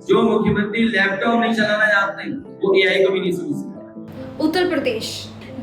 जो मुख्यमंत्री लैपटॉप नहीं चलाना जानते वो एआई को भी नहीं समझ सकते। उत्तर प्रदेश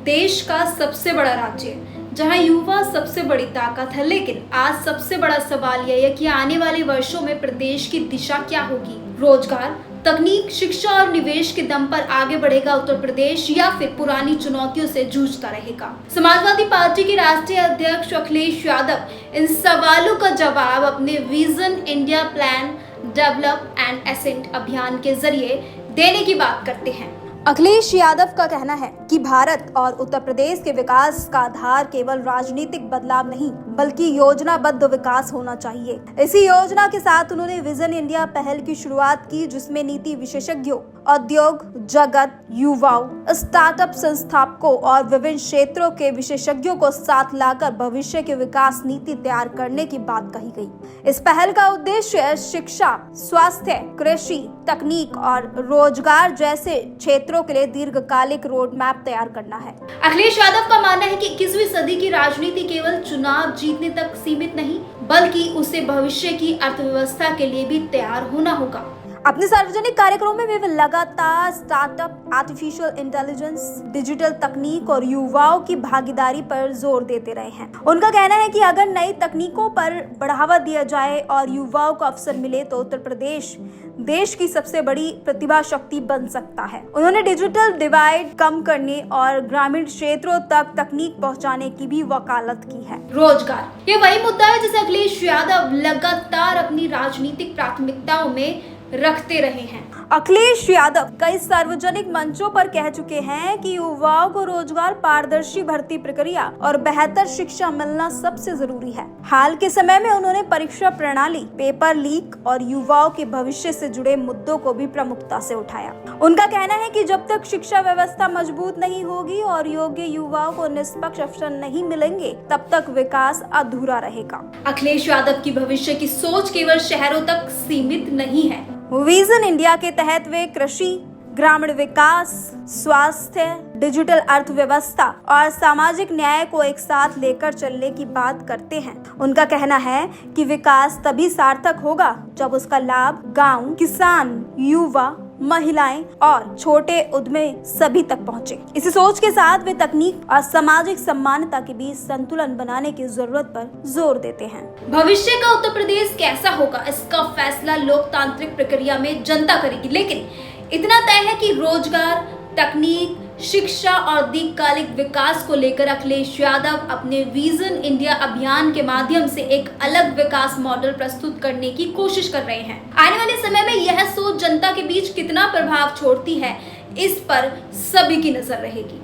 देश का सबसे बड़ा राज्य है जहां युवा सबसे बड़ी ताकत है, लेकिन आज सबसे बड़ा सवाल यह है कि आने वाले वर्षों में प्रदेश की दिशा क्या होगी। रोजगार, तकनीक, शिक्षा और निवेश के दम पर आगे बढ़ेगा उत्तर प्रदेश या फिर पुरानी चुनौतियों से जूझता रहेगा। समाजवादी पार्टी के राष्ट्रीय अध्यक्ष अखिलेश यादव इन सवालों का जवाब अपने vision India plan develop and ascent अभियान के जरिए देने की बात करते हैं। अखिलेश यादव का कहना है कि भारत और उत्तर प्रदेश के विकास का आधार केवल राजनीतिक बदलाव नहीं बल्कि योजनाबद्ध विकास होना चाहिए। इसी योजना के साथ उन्होंने विजन इंडिया पहल की शुरुआत की, जिसमें नीति विशेषज्ञों, उद्योग जगत, युवाओं, स्टार्टअप संस्थापकों और विभिन्न क्षेत्रों के विशेषज्ञों को साथ लाकर भविष्य की विकास नीति तैयार करने की बात कही गई। इस पहल का उद्देश्य शिक्षा, स्वास्थ्य, कृषि, तकनीक और रोजगार जैसे क्षेत्रों के लिए दीर्घकालिक रोड मैप तैयार करना है। अखिलेश यादव का मानना है कि 21वीं सदी की राजनीति केवल चुनाव जीतने तक सीमित नहीं बल्कि उसे भविष्य की अर्थव्यवस्था के लिए भी तैयार होना होगा। अपने सार्वजनिक कार्यक्रमों में वे लगातार स्टार्टअप, आर्टिफिशियल इंटेलिजेंस, डिजिटल तकनीक और युवाओं की भागीदारी पर जोर देते रहे हैं। उनका कहना है कि अगर नई तकनीकों पर बढ़ावा दिया जाए और युवाओं को अवसर मिले तो उत्तर प्रदेश देश की सबसे बड़ी प्रतिभा शक्ति बन सकता है। उन्होंने डिजिटल डिवाइड कम करने और ग्रामीण क्षेत्रों तक तकनीक पहुंचाने की भी वकालत की है। रोजगार, ये वही मुद्दा है जिसे अखिलेश यादव लगातार अपनी राजनीतिक प्राथमिकताओं में रखते रहे हैं। अखिलेश यादव कई सार्वजनिक मंचों पर कह चुके हैं कि युवाओं को रोजगार, पारदर्शी भर्ती प्रक्रिया और बेहतर शिक्षा मिलना सबसे जरूरी है। हाल के समय में उन्होंने परीक्षा प्रणाली, पेपर लीक और युवाओं के भविष्य से जुड़े मुद्दों को भी प्रमुखता से उठाया। उनका कहना है कि जब तक शिक्षा व्यवस्था मजबूत नहीं होगी और योग्य युवाओं को निष्पक्ष अवसर नहीं मिलेंगे तब तक विकास अधूरा रहेगा। अखिलेश यादव की भविष्य की सोच केवल शहरों तक सीमित नहीं है। विजन इंडिया के तहत वे कृषि, ग्रामीण विकास, स्वास्थ्य, डिजिटल अर्थव्यवस्था और सामाजिक न्याय को एक साथ लेकर चलने की बात करते हैं। उनका कहना है कि विकास तभी सार्थक होगा जब उसका लाभ गांव, किसान, युवा, महिलाएं और छोटे उद्यमी सभी तक पहुंचे। इसी सोच के साथ वे तकनीक और सामाजिक समानता के बीच संतुलन बनाने की जरूरत पर जोर देते हैं। भविष्य का उत्तर प्रदेश कैसा होगा, इसका फैसला लोकतांत्रिक प्रक्रिया में जनता करेगी, लेकिन इतना तय है कि रोजगार, तकनीक, शिक्षा और दीर्घकालिक विकास को लेकर अखिलेश यादव अपने विजन इंडिया अभियान के माध्यम से एक अलग विकास मॉडल प्रस्तुत करने की कोशिश कर रहे हैं। आने वाले समय में यह सोच जनता के बीच कितना प्रभाव छोड़ती है, इस पर सभी की नजर रहेगी।